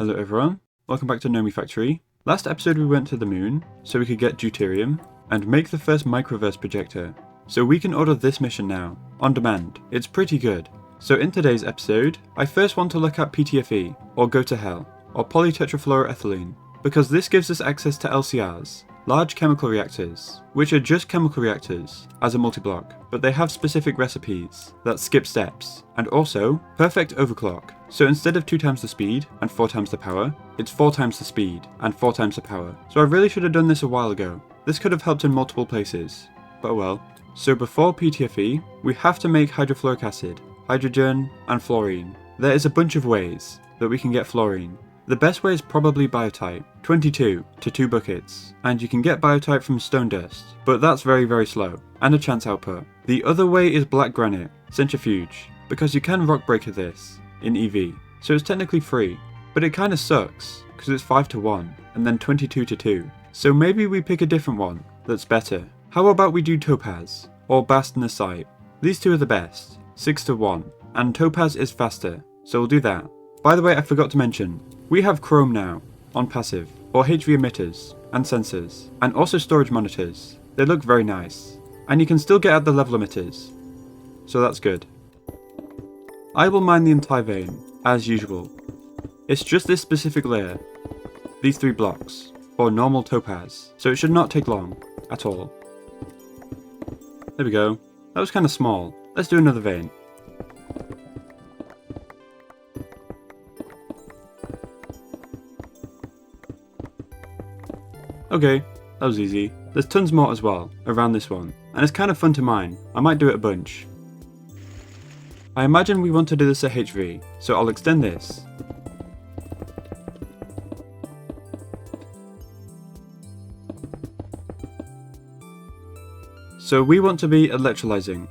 Hello everyone, welcome back to Nomifactory. Last episode we went to the moon, so we could get deuterium, and make the first microverse projector. So we can order this mission now, on demand. It's pretty good. So in today's episode, I first want to look at PTFE, or go to hell, or Polytetrafluoroethylene, because this gives us access to LCRs, large chemical reactors, which are just chemical reactors, as a multi-block, but they have specific recipes that skip steps, and also perfect overclock. So instead of 2 times the speed and 4 times the power, it's 4 times the speed and 4 times the power. So I really should have done this a while ago. This could have helped in multiple places, but oh well. So before PTFE, we have to make hydrofluoric acid, hydrogen, and fluorine. There is a bunch of ways that we can get fluorine. The best way is probably biotype, 22 to 2 buckets, and you can get biotype from stone dust, but that's very slow, and a chance output. The other way is black granite, centrifuge, because you can rock breaker this in EV, so it's technically free, but it kinda sucks, because it's 5 to 1, and then 22 to 2, so maybe we pick a different one that's better. How about we do topaz, or bastnasite? These two are the best, 6 to 1, and topaz is faster, so we'll do that. By the way, I forgot to mention, we have chrome now, on passive, or HV emitters, and sensors, and also storage monitors. They look very nice, and you can still get at the level emitters, so that's good. I will mine the entire vein, as usual. It's just this specific layer, these 3 blocks, for normal topaz, so it should not take long, at all. There we go, that was kinda small, let's do another vein. Okay, that was easy. There's tons more as well, around this one, and it's kind of fun to mine. I might do it a bunch. I imagine we want to do this at HV, so I'll extend this. So we want to be electrolyzing.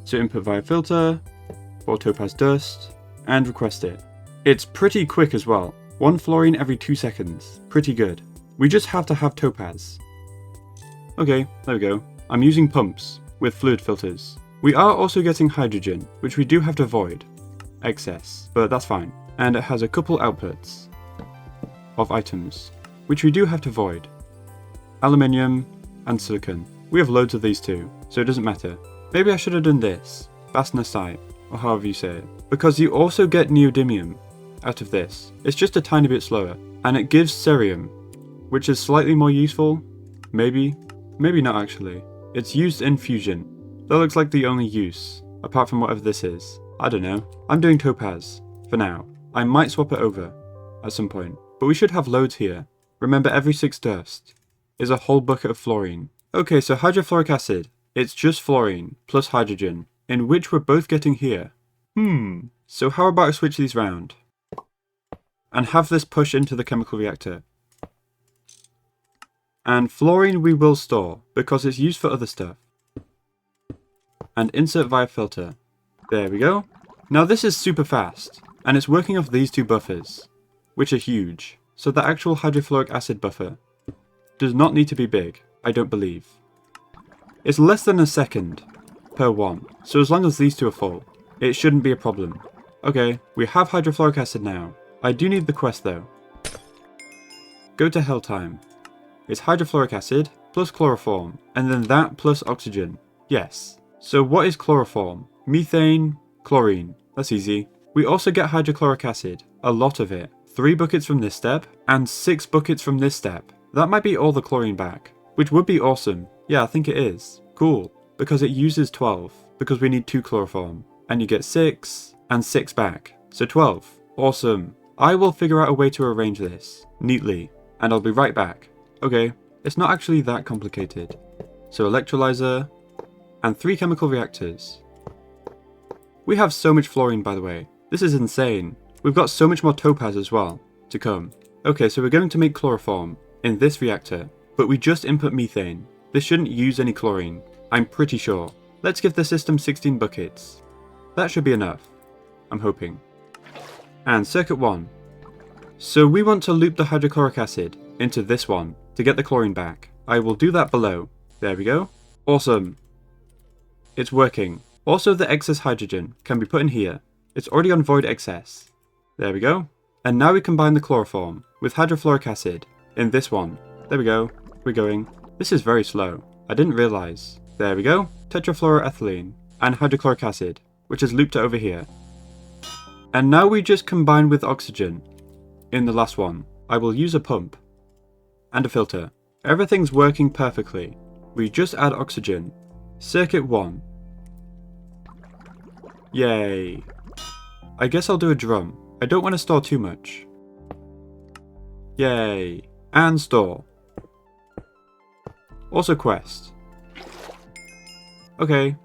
So input via filter, or topaz dust, and request it. It's pretty quick as well. 1 fluorine every 2 seconds. Pretty good. We just have to have topaz. Okay, there we go. I'm using pumps with fluid filters. We are also getting hydrogen, which we do have to void. Excess, but that's fine. And it has a couple outputs of items, which we do have to void. Aluminium and silicon. We have loads of these too, so it doesn't matter. Maybe I should have done this. Bastnasite, or however you say it. Because you also get neodymium out of this. It's just a tiny bit slower, and it gives cerium, which is slightly more useful. Maybe not actually. It's used in fusion. That looks like the only use, apart from whatever this is. I don't know. I'm doing topaz, for now. I might swap it over, at some point. But we should have loads here. Remember, every 6 dust is a whole bucket of fluorine. Okay, so hydrofluoric acid. It's just fluorine, plus hydrogen, in which we're both getting here. So how about I switch these round? And have this push into the chemical reactor. And fluorine we will store, because it's used for other stuff. And insert via filter. There we go. Now this is super fast, and it's working off these 2 buffers, which are huge. So the actual hydrofluoric acid buffer does not need to be big, I don't believe. It's less than a second per one, so as long as these 2 are full, it shouldn't be a problem. Okay, we have hydrofluoric acid now. I do need the quest though. Go to hell time. It's hydrofluoric acid plus chloroform, and then that plus oxygen. Yes. So what is chloroform? Methane, chlorine. That's easy. We also get hydrochloric acid, a lot of it. 3 buckets from this step, and 6 buckets from this step. That might be all the chlorine back, which would be awesome. Yeah, I think it is. Cool. Because it uses 12, because we need 2 chloroform. And you get 6, and 6 back. So 12. Awesome. I will figure out a way to arrange this neatly, and I'll be right back. Okay, it's not actually that complicated. So electrolyzer, and 3 chemical reactors. We have so much fluorine, by the way. This is insane. We've got so much more topaz as well to come. Okay, so we're going to make chloroform in this reactor, but we just input methane. This shouldn't use any chlorine, I'm pretty sure. Let's give the system 16 buckets. That should be enough, I'm hoping. And circuit 1. So we want to loop the hydrochloric acid into this one to get the chlorine back. I will do that below. There we go. Awesome. It's working. Also, the excess hydrogen can be put in here, It's already on void excess. There we go. And now we combine the chloroform with hydrofluoric acid in this one. There we go. We're going. This is very slow. I didn't realize. There we go. Tetrachloroethylene and hydrochloric acid, which is looped over here. And now we just combine with oxygen in the last one. I will use a pump and a filter. Everything's working perfectly. We just add oxygen. Circuit 1. Yay. I guess I'll do a drum. I don't want to store too much. Yay. And store. Also quest. Okay.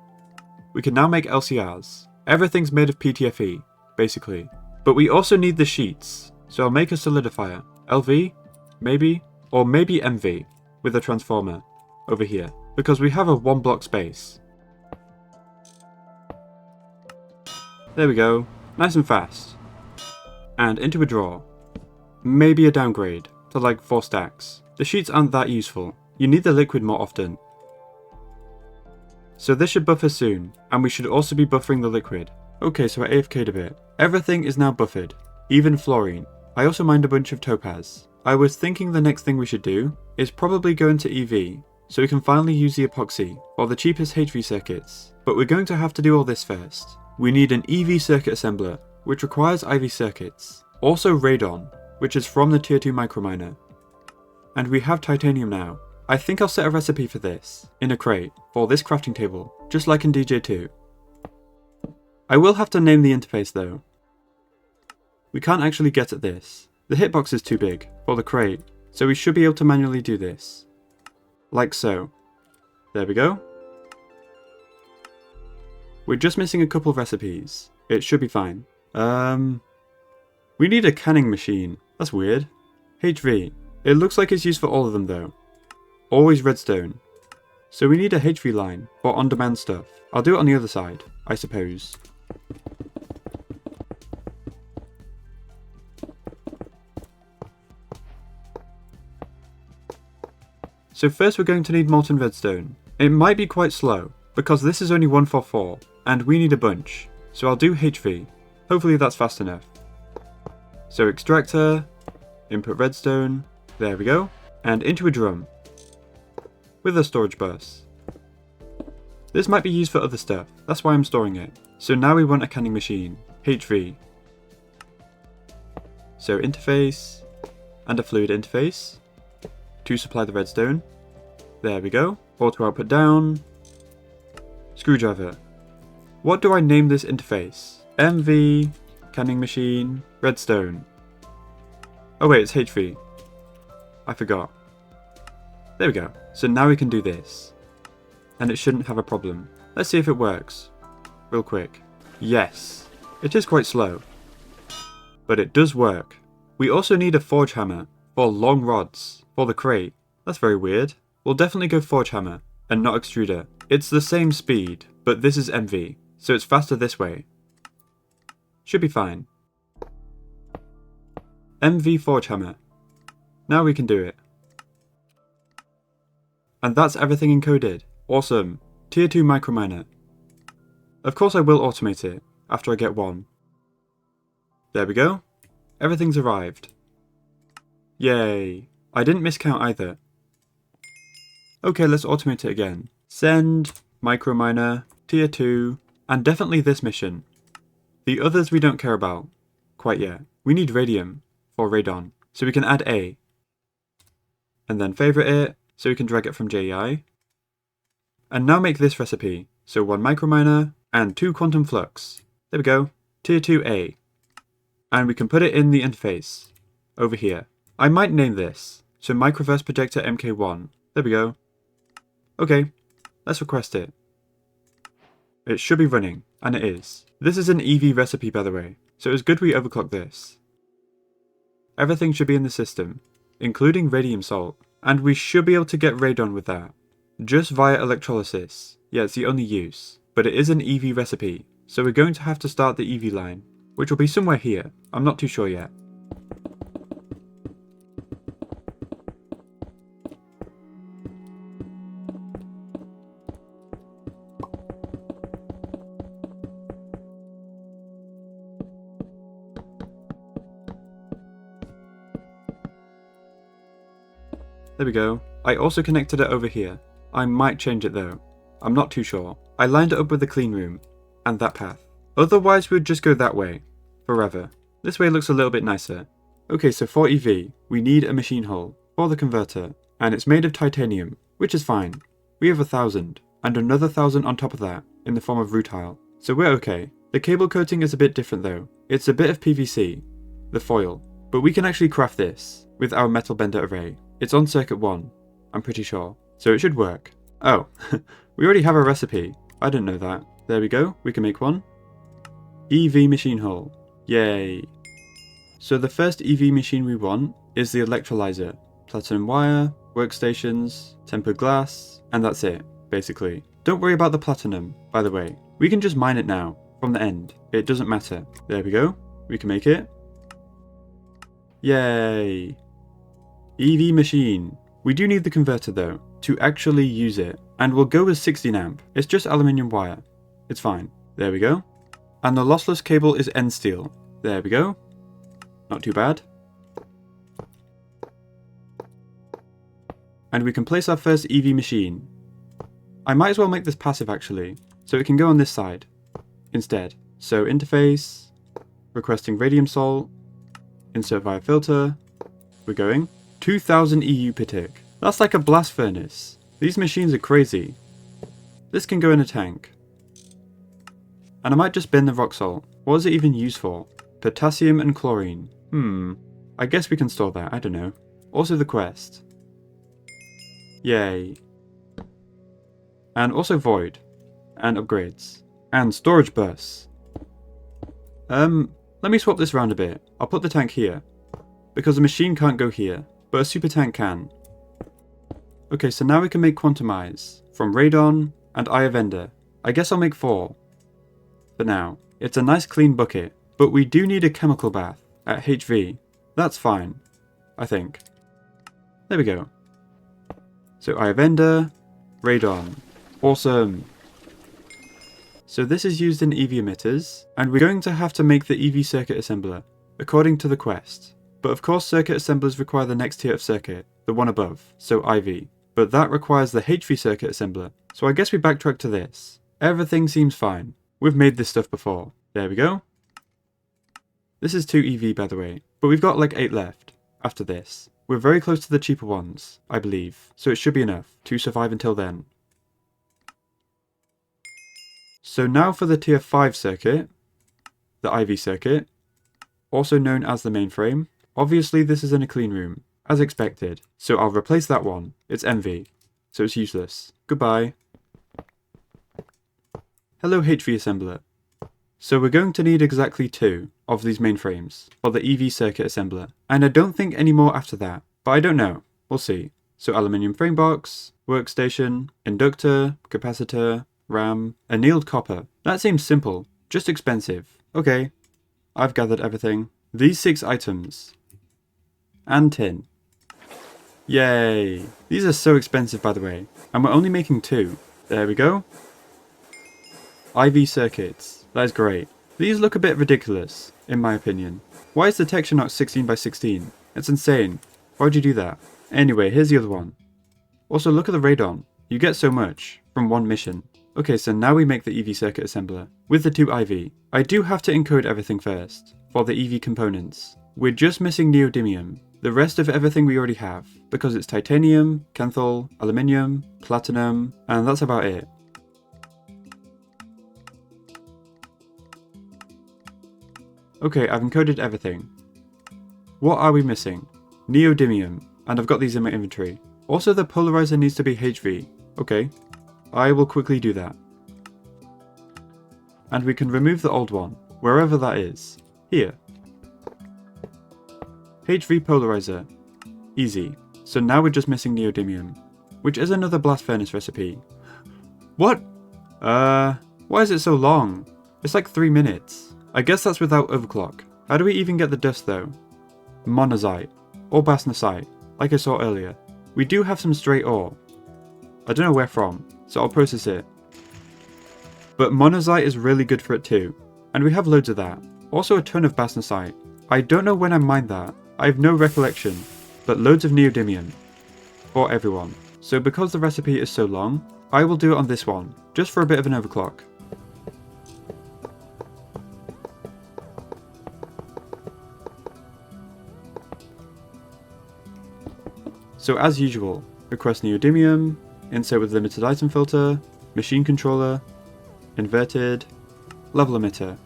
We can now make LCRs. Everything's made of PTFE, basically. But we also need the sheets. So I'll make a solidifier. LV, maybe, or maybe MV, with a transformer, over here. Because we have a 1 block space. There we go. Nice and fast. And into a drawer. Maybe a downgrade to like 4 stacks. The sheets aren't that useful. You need the liquid more often. So this should buffer soon, and we should also be buffering the liquid. Okay, so I AFK'd a bit. Everything is now buffered, even fluorine. I also mined a bunch of topaz. I was thinking the next thing we should do is probably go into EV, so we can finally use the epoxy, or the cheapest HV circuits. But we're going to have to do all this first. We need an EV circuit assembler, which requires IV circuits. Also radon, which is from the tier 2 microminer. And we have titanium now. I think I'll set a recipe for this, in a crate, for this crafting table, just like in DJ2. I will have to name the interface though. We can't actually get at this. The hitbox is too big for the crate, so we should be able to manually do this. Like so. There we go. We're just missing a couple of recipes. It should be fine. We need a canning machine. That's weird. HV. It looks like it's used for all of them though. Always redstone. So we need a HV line for on-demand stuff. I'll do it on the other side, I suppose. So first we're going to need molten redstone. It might be quite slow, because this is only 144, and we need a bunch. So I'll do HV. Hopefully that's fast enough. So extractor, input redstone, there we go, and into a drum. With a storage bus. This might be used for other stuff, that's why I'm storing it. So now we want a canning machine, HV. So interface, and a fluid interface, to supply the redstone. There we go, auto output down, screwdriver. What do I name this interface? MV, canning machine, redstone. Oh wait, it's HV. I forgot. There we go. So now we can do this. And it shouldn't have a problem. Let's see if it works. Real quick. Yes. It is quite slow. But it does work. We also need a forge hammer for long rods for the crate. That's very weird. We'll definitely go forge hammer and not extruder. It's the same speed, but this is MV, so it's faster this way. Should be fine. MV forge hammer. Now we can do it. And that's everything encoded. Awesome. Tier 2 microminer. Of course I will automate it after I get one. There we go. Everything's arrived. Yay. I didn't miscount either. Okay, let's automate it again. Send, microminer, tier 2, and definitely this mission. The others we don't care about quite yet. We need radium for radon, so we can add A. And then favorite it, so we can drag it from JEI. And now make this recipe. So 1 microminer and 2 quantum flux. There we go. Tier 2A. And we can put it in the interface. Over here. I might name this. So microverse projector MK1. There we go. Okay. Let's request it. It should be running. And it is. This is an EV recipe by the way. So it's good we overclock this. Everything should be in the system. Including radium salt. And we should be able to get radon with that. Just via electrolysis. Yeah, it's the only use. But it is an EV recipe. So we're going to have to start the EV line. Which will be somewhere here. I'm not too sure yet. There we go. I also connected it over here. I might change it though. I'm not too sure. I lined it up with the clean room and that path. Otherwise we'd just go that way forever. This way looks a little bit nicer. Okay, so for EV, we need a machine hull for the converter, and it's made of titanium, which is fine. We have 1,000, and another 1,000 on top of that, in the form of rutile. So we're okay. The cable coating is a bit different though. It's a bit of PVC, the foil, but we can actually craft this with our metal bender array. It's on circuit 1, I'm pretty sure, so it should work. Oh, we already have a recipe. I didn't know that. There we go, we can make one. EV machine hull. Yay. So the first EV machine we want is the electrolyzer. Platinum wire, workstations, tempered glass, and that's it, basically. Don't worry about the platinum, by the way. We can just mine it now, from the end. It doesn't matter. There we go. We can make it. Yay. EV machine. We do need the converter though, to actually use it. And we'll go with 16 amp. It's just aluminium wire. It's fine. There we go. And the lossless cable is N steel. There we go. Not too bad. And we can place our first EV machine. I might as well make this passive actually, so it can go on this side instead. So interface, requesting radium salt, insert via filter. We're going. 2000 EU per tick. That's like a blast furnace. These machines are crazy. This can go in a tank. And I might just bin the rock salt. What is it even used for? Potassium and chlorine. I guess we can store that, I don't know. Also the quest. Yay. And also void. And upgrades. And storage bus. Let me swap this around a bit. I'll put the tank here. Because the machine can't go here, but a super tank can. Okay, so now we can make quantumize. From radon and eye of ender. I guess I'll make 4. For now. It's a nice clean bucket. But we do need a chemical bath at HV. That's fine, I think. There we go. So eye of ender, radon. Awesome. So this is used in EV emitters, and we're going to have to make the EV circuit assembler, according to the quest. But of course circuit assemblers require the next tier of circuit, the one above, so IV. But that requires the HV circuit assembler, so I guess we backtrack to this. Everything seems fine. We've made this stuff before. There we go. This is 2 EV by the way, but we've got like 8 left after this. We're very close to the cheaper ones, I believe, so it should be enough to survive until then. So now for the tier 5 circuit, the IV circuit, also known as the mainframe. Obviously this is in a clean room, as expected, so I'll replace that one. It's MV, so it's useless. Goodbye. Hello HV assembler. So we're going to need exactly 2 of these mainframes for the EV circuit assembler, and I don't think any more after that, but I don't know, we'll see. So aluminium frame box, workstation, inductor, capacitor, RAM, annealed copper. That seems simple, just expensive. Okay, I've gathered everything. These 6 items. And tin. Yay! These are so expensive by the way, and we're only making 2. There we go. IV circuits. That is great. These look a bit ridiculous, in my opinion. Why is the texture not 16 by 16? It's insane. Why'd you do that? Anyway, here's the other one. Also look at the radon. You get so much from one mission. Okay, so now we make the EV circuit assembler with the 2 IV. I do have to encode everything first for the EV components. We're just missing neodymium. The rest of everything we already have, because it's titanium, kenthal, aluminium, platinum, and that's about it. Okay, I've encoded everything. What are we missing? Neodymium, and I've got these in my inventory. Also the polarizer needs to be HV. Okay, I will quickly do that. And we can remove the old one, wherever that is. Here. HV polarizer. Easy. So now we're just missing neodymium, which is another blast furnace recipe. What? Why is it so long? It's like 3 minutes. I guess that's without overclock. How do we even get the dust though? Monazite. Or bastnasite, like I saw earlier. We do have some straight ore. I don't know where from, so I'll process it. But monazite is really good for it too. And we have loads of that. Also a ton of bastnasite. I don't know when I mined that. I have no recollection. But loads of neodymium. for everyone. So because the recipe is so long, I will do it on this one, just for a bit of an overclock. So as usual, request Neodymium, insert with limited item filter, machine controller, inverted, level emitter.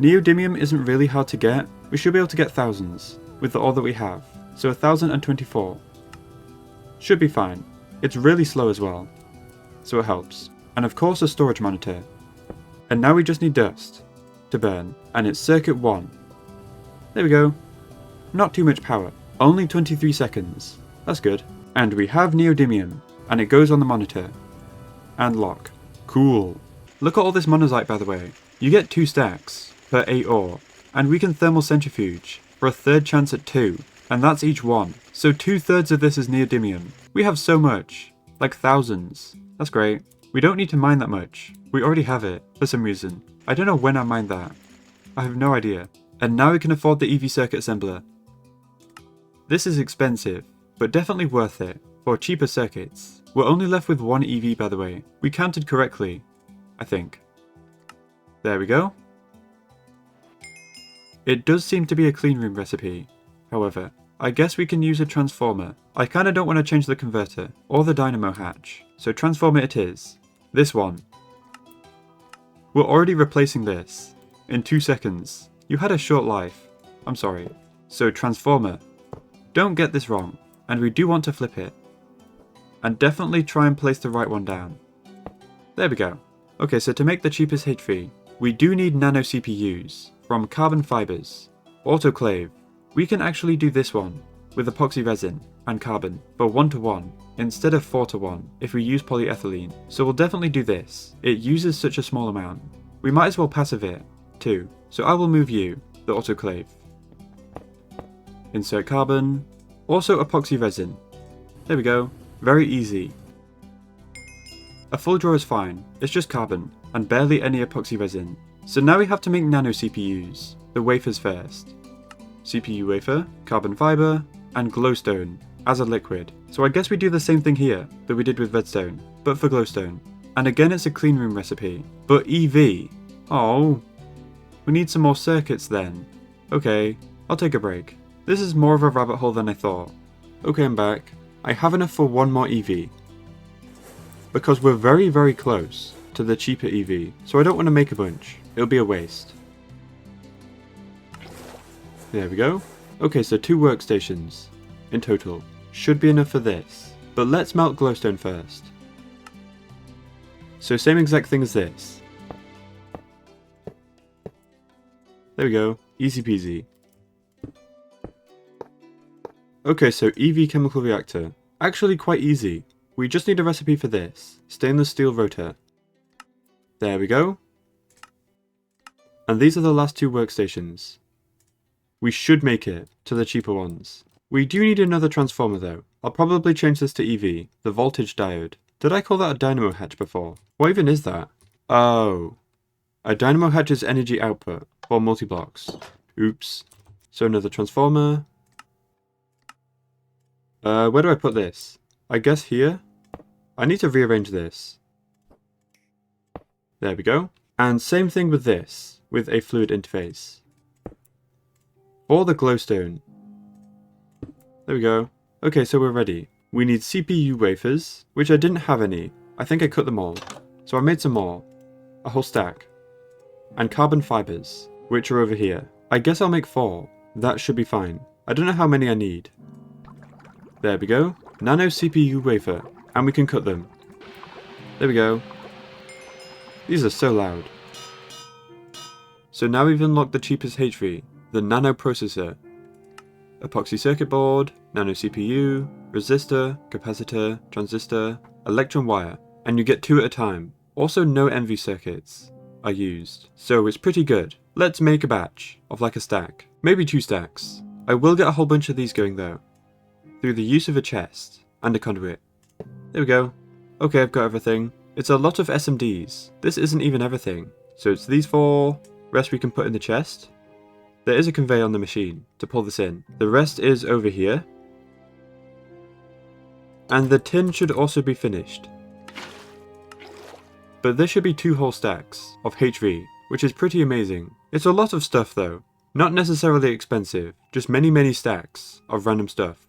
Neodymium isn't really hard to get, we should be able to get thousands, with the ore that we have, so 1024. Should be fine. It's really slow as well, so it helps. And of course a storage monitor. And now we just need dust to burn, and it's circuit 1. There we go. Not too much power, only 23 seconds. That's good. And we have Neodymium, and it goes on the monitor. And lock. Cool. Look at all this monazite by the way. You get 2 stacks per 8 ore, and we can thermal centrifuge for a third chance at 2, and that's each one. So 2/3 of this is Neodymium. We have so much, like thousands. That's great. We don't need to mine that much. We already have it, for some reason. I don't know when I mined that. I have no idea. And now we can afford the EV circuit assembler. This is expensive, but definitely worth it, for cheaper circuits. We're only left with 1 EV by the way. We counted correctly, I think. There we go. It does seem to be a cleanroom recipe, however. I guess we can use a transformer. I kinda don't want to change the converter, or the dynamo hatch, so transformer it is. This one. We're already replacing this. In 2 seconds. You had a short life. I'm sorry. So transformer. Don't get this wrong, and we do want to flip it. And definitely try and place the right one down. There we go. Okay, so to make the cheapest HV, we do need Nano CPUs from carbon fibers. Autoclave. We can actually do this one with epoxy resin and carbon for 1:1 instead of 4:1 if we use polyethylene. So we'll definitely do this. It uses such a small amount. We might as well passive it too. So I will move you, the autoclave. Insert carbon. Also epoxy resin. There we go. Very easy. A full drawer is fine. It's just carbon and barely any epoxy resin. So now we have to make nano CPUs. The wafers first. CPU wafer, carbon fiber, and glowstone as a liquid. So I guess we do the same thing here that we did with redstone, but for glowstone. And again it's a cleanroom recipe. But EV. Oh. We need some more circuits then. Okay, I'll take a break. This is more of a rabbit hole than I thought. Okay, I'm back. I have enough for 1 more EV. Because we're very, very close to the cheaper EV, so I don't want to make a bunch. It'll be a waste. There we go. Okay, so 2 workstations in total. Should be enough for this. But let's melt glowstone first. So same exact thing as this. There we go. Easy peasy. Okay, so EV chemical reactor. Actually quite easy. We just need a recipe for this. Stainless steel rotor. There we go. And these are the last 2 workstations. We should make it to the cheaper ones. We do need another transformer though. I'll probably change this to EV, the voltage diode. Did I call that a dynamo hatch before? What even is that? Oh. A dynamo hatch is energy output for multi-blocks. Oops. So another transformer. Where do I put this? I guess here? I need to rearrange this. There we go. And same thing with this, with a fluid interface. For the glowstone. There we go. Okay, so we're ready. We need CPU wafers, which I didn't have any. I think I cut them all. So I made some more. A whole stack. And carbon fibers, which are over here. I guess I'll make 4. That should be fine. I don't know how many I need. There we go. Nano CPU wafer. And we can cut them. There we go. These are so loud. So now we've unlocked the cheapest HV. The nano processor. Epoxy circuit board, nano CPU, resistor, capacitor, transistor, electron wire, and you get 2 at a time. Also no envy circuits are used, so it's pretty good. Let's make a batch of like a stack, maybe 2 stacks. I will get a whole bunch of these going though, through the use of a chest and a conduit. There we go. Okay, I've got everything. It's a lot of SMDs. This isn't even everything. So it's these 4, rest we can put in the chest. There is a conveyor on the machine to pull this in. The rest is over here. And the tin should also be finished. But this should be 2 whole stacks of HV, which is pretty amazing. It's a lot of stuff though. Not necessarily expensive, just many stacks of random stuff.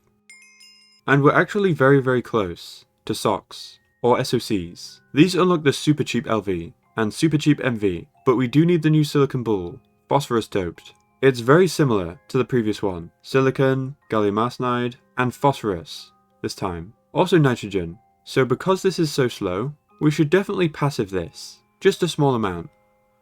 And we're actually very close to SOCs, or SOCs. These unlock the super cheap LV and super cheap MV, but we do need the new silicon bull, phosphorus doped. It's very similar to the previous one. Silicon, gallium arsenide, and phosphorus this time. Also nitrogen. So because this is so slow, we should definitely passive this. Just a small amount,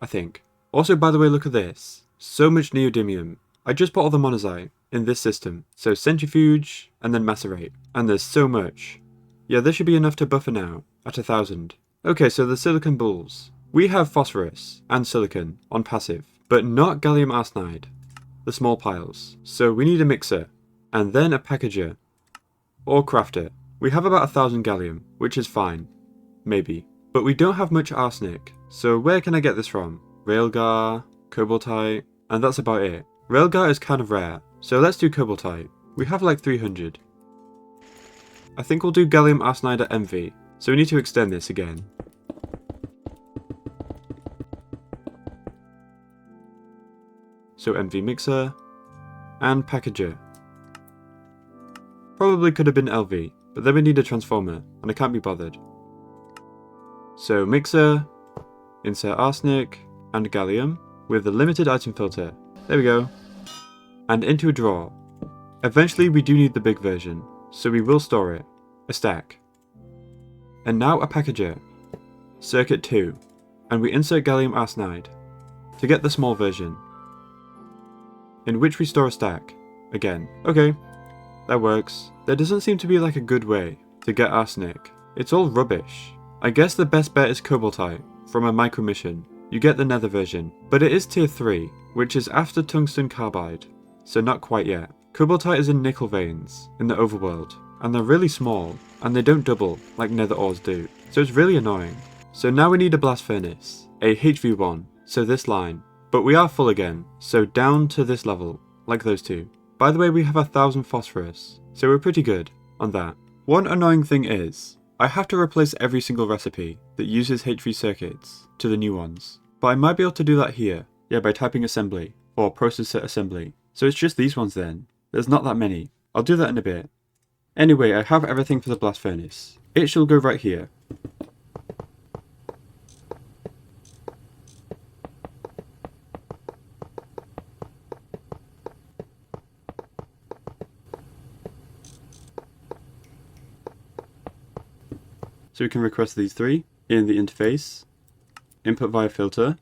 I think. Also, by the way, look at this. So much neodymium. I just put all the monazite in this system. So centrifuge, and then macerate. And there's so much. Yeah, this should be enough to buffer now, at 1000. Okay, so the silicon bulls. We have phosphorus and silicon on passive, but not gallium arsenide, the small piles. So we need a mixer, and then a packager, or crafter. We have about 1000 gallium, which is fine. Maybe. But we don't have much arsenic, so where can I get this from? Railgar, cobaltite, and that's about it. Railgar is kind of rare, so let's do cobaltite. We have like 300. I think we'll do gallium arsenide at MV, so we need to extend this again. So MV mixer, and packager. Probably could have been LV, but then we need a transformer, and I can't be bothered. So mixer, insert arsenic, and gallium, with a limited item filter. There we go. And into a drawer. Eventually we do need the big version, so we will store it. A stack. And now a packager. Circuit 2. And we insert gallium arsenide, to get the small version, in which we store a stack. Again. Okay. That works. There doesn't seem to be like a good way to get arsenic. It's all rubbish. I guess the best bet is cobaltite, from a micro mission. You get the nether version, but it is tier 3, which is after tungsten carbide, so not quite yet. Cobaltite is in nickel veins, in the overworld, and they're really small, and they don't double like nether ores do, so it's really annoying. So now we need a blast furnace, a HV1, so this line, but we are full again, so down to this level, like those two. By the way, we have 1000 phosphorus, so we're pretty good on that. One annoying thing is, I have to replace every single recipe that uses HV circuits to the new ones. But I might be able to do that here, yeah, by typing assembly, or processor assembly. So it's just these ones then. There's not that many. I'll do that in a bit. Anyway, I have everything for the blast furnace. It shall go right here. So we can request these 3 in the interface, input via filter,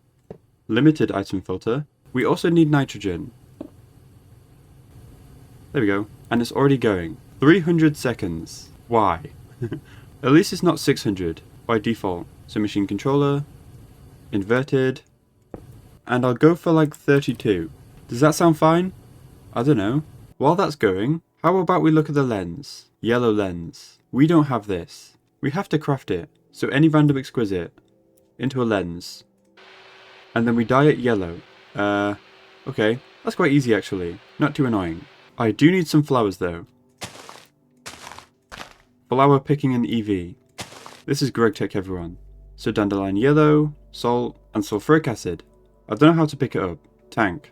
limited item filter. We also need nitrogen. There we go. And it's already going. 300 seconds. Why? At least it's not 600 by default. So machine controller, inverted, and I'll go for like 32. Does that sound fine? I don't know. While that's going, how about we look at the lens? Yellow lens. We don't have this. We have to craft it, so any random exquisite into a lens, and then we dye it yellow. Okay, that's quite easy actually, not too annoying. I do need some flowers though. Flower picking and EV. This is GregTech everyone. So dandelion yellow, salt, and sulfuric acid. I don't know how to pick it up. Tank.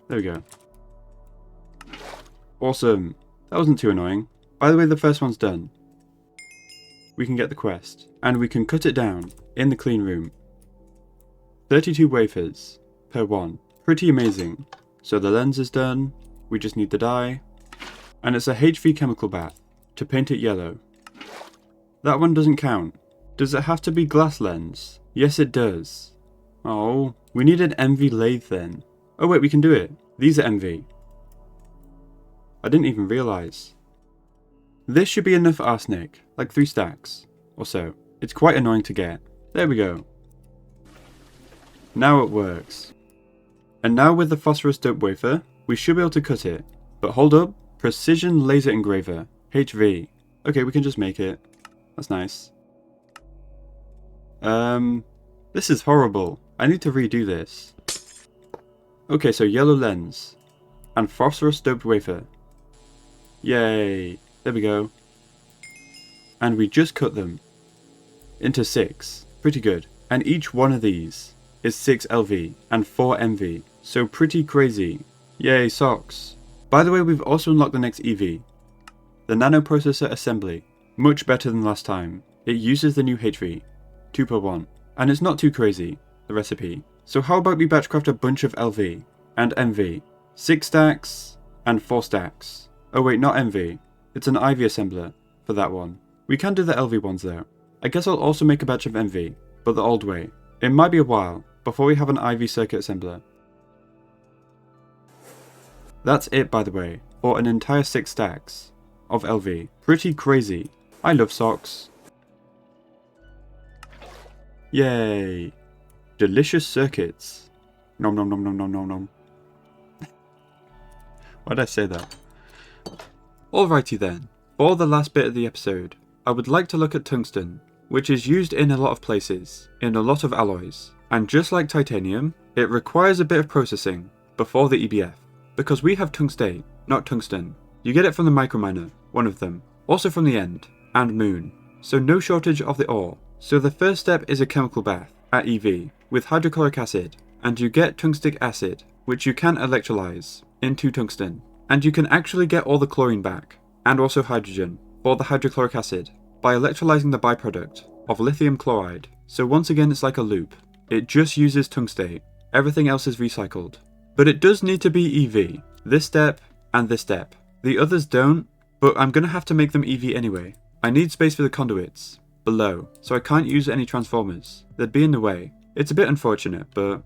There we go. Awesome. That wasn't too annoying. By the way, the first one's done. We can get the quest, and we can cut it down in the clean room. 32 wafers per one. Pretty amazing. So the lens is done, we just need the dye, and it's a HV chemical bath to paint it yellow. That one doesn't count. Does it have to be glass lens? Yes it does. Oh, we need an MV lathe then. Oh wait, we can do it. These are MV. I didn't even realise. This should be enough arsenic, like 3 stacks, or so. It's quite annoying to get. There we go. Now it works. And now with the phosphorus dope wafer, we should be able to cut it. But hold up, precision laser engraver, HV. Okay, we can just make it. That's nice. This is horrible. I need to redo this. Okay, so yellow lens, and phosphorus doped wafer. Yay. There we go. and we just cut them into 6. Pretty good. And each one of these is 6 LV and 4 MV, so pretty crazy. Yay, SOCs. By the way, we've also unlocked the next EV, the Nano Processor Assembly. Much better than last time. It uses the new HV, 2/1, and it's not too crazy, the recipe. So how about we batchcraft a bunch of LV and MV, 6 stacks and 4 stacks. Oh wait, not MV, it's an IV assembler for that one. We can do the LV ones though. I guess I'll also make a batch of MV, but the old way. It might be a while before we have an IV circuit assembler. That's it, by the way, for an entire 6 stacks of LV. Pretty crazy. I love SOCs. Yay! Delicious circuits. Nom nom nom nom nom nom nom. Why'd I say that? Alrighty then. For the last bit of the episode, I would like to look at tungsten, which is used in a lot of places, in a lot of alloys. And just like titanium, it requires a bit of processing before the EBF. Because we have tungstate, not tungsten. You get it from the microminer, one of them. Also from the end, and moon. So no shortage of the ore. So the first step is a chemical bath, at EV, with hydrochloric acid. And you get tungstic acid, which you can electrolyze into tungsten. And you can actually get all the chlorine back, and also hydrogen, for the hydrochloric acid, by electrolyzing the byproduct of lithium chloride. So once again it's like a loop. It just uses tungstate. Everything else is recycled. But it does need to be EV. This step and this step. The others don't, but I'm gonna have to make them EV anyway. I need space for the conduits below, so I can't use any transformers. They'd be in the way. It's a bit unfortunate, but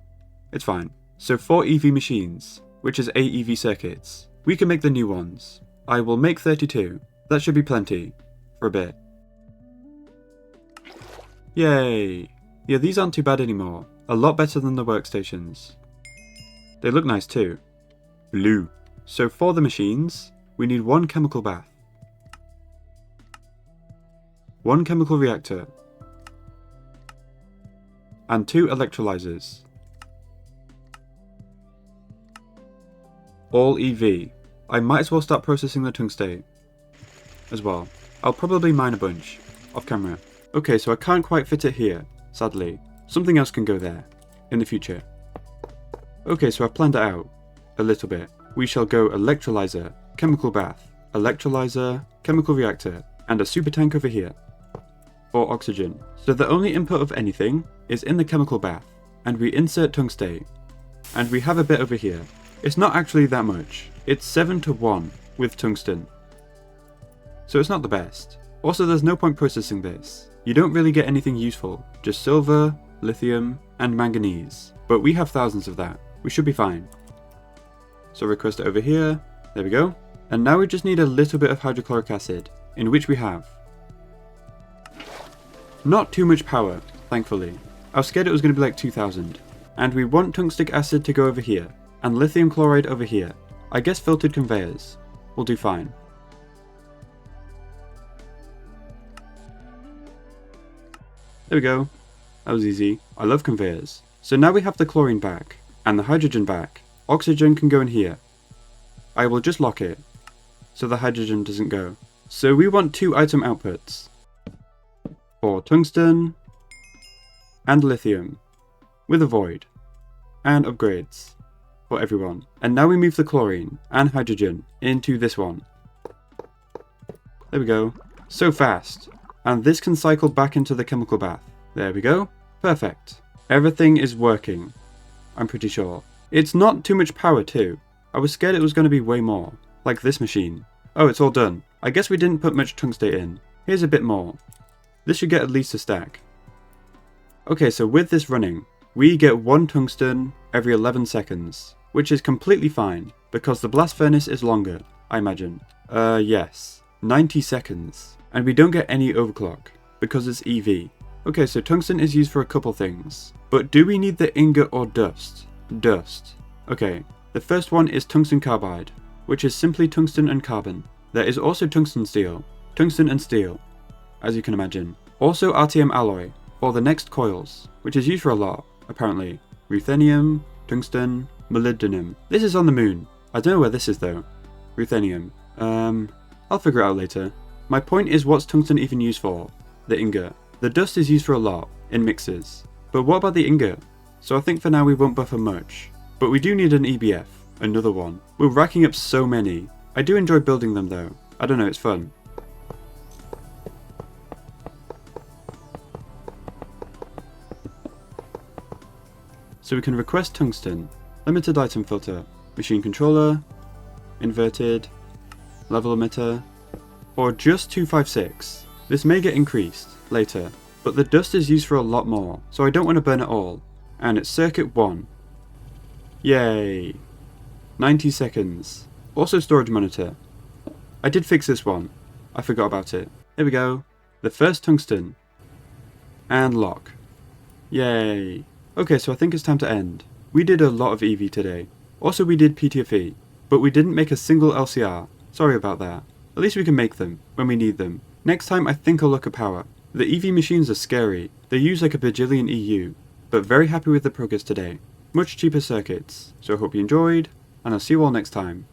it's fine. So 4 EV machines, which is 8 EV circuits. We can make the new ones. I will make 32. That should be plenty for a bit. Yay! Yeah, these aren't too bad anymore. A lot better than the workstations. They look nice too. Blue. So for the machines, we need 1 chemical bath, 1 chemical reactor, and 2 electrolyzers. All EV. I might as well start processing the tungstate as well. I'll probably mine a bunch off camera. Okay, so I can't quite fit it here, sadly. Something else can go there in the future. Okay, so I've planned it out a little bit. We shall go electrolyzer, chemical bath, electrolyzer, chemical reactor, and a super tank over here for oxygen. So the only input of anything is in the chemical bath, and we insert tungstate, and we have a bit over here. It's not actually that much. It's 7:1 with tungsten. So it's not the best. Also, there's no point processing this. You don't really get anything useful, just silver, lithium, and manganese. But we have thousands of that. We should be fine. So request it over here. There we go. And now we just need a little bit of hydrochloric acid, in which we have not too much power, thankfully. I was scared it was going to be like 2000. And we want tungstic acid to go over here, and lithium chloride over here. I guess filtered conveyors will do fine. There we go. That was easy. I love conveyors. So now we have the chlorine back, and the hydrogen back. Oxygen can go in here. I will just lock it, so the hydrogen doesn't go. So we want 2 item outputs for tungsten and lithium, with a void, and upgrades for everyone. And now we move the chlorine and hydrogen into this one. There we go. So fast. And this can cycle back into the chemical bath. There we go. Perfect. Everything is working, I'm pretty sure. It's not too much power too. I was scared it was going to be way more, like this machine. Oh, it's all done. I guess we didn't put much tungstate in. Here's a bit more. This should get at least a stack. Okay, so with this running, we get 1 tungsten every 11 seconds, which is completely fine, because the blast furnace is longer, I imagine. Yes. 90 seconds. And we don't get any overclock, because it's EV. Okay, so tungsten is used for a couple things. But do we need the ingot or dust? Dust. Okay, the first one is tungsten carbide, which is simply tungsten and carbon. There is also tungsten and steel, as you can imagine. Also RTM alloy, for the next coils, which is used for a lot, apparently. Ruthenium, tungsten, molybdenum. This is on the moon. I don't know where this is though. Ruthenium. I'll figure it out later. My point is, what's tungsten even used for? The ingot. The dust is used for a lot, in mixers. But what about the ingot? So I think for now we won't buffer much. But we do need an EBF, another one. We're racking up so many. I do enjoy building them though. I don't know, it's fun. So we can request tungsten, limited item filter, machine controller, inverted, level emitter, or just 256. This may get increased later, but the dust is used for a lot more, so I don't want to burn it all. And it's circuit 1. Yay! 90 seconds. Also storage monitor. I did fix this one. I forgot about it. Here we go. The first tungsten. And lock. Yay! Okay, so I think it's time to end. We did a lot of EV today. Also we did PTFE, but we didn't make a single LCR. Sorry about that. At least we can make them, when we need them. Next time I think I'll look at power. The EV machines are scary. They use like a bajillion EU, but very happy with the progress today. Much cheaper circuits. So I hope you enjoyed, and I'll see you all next time.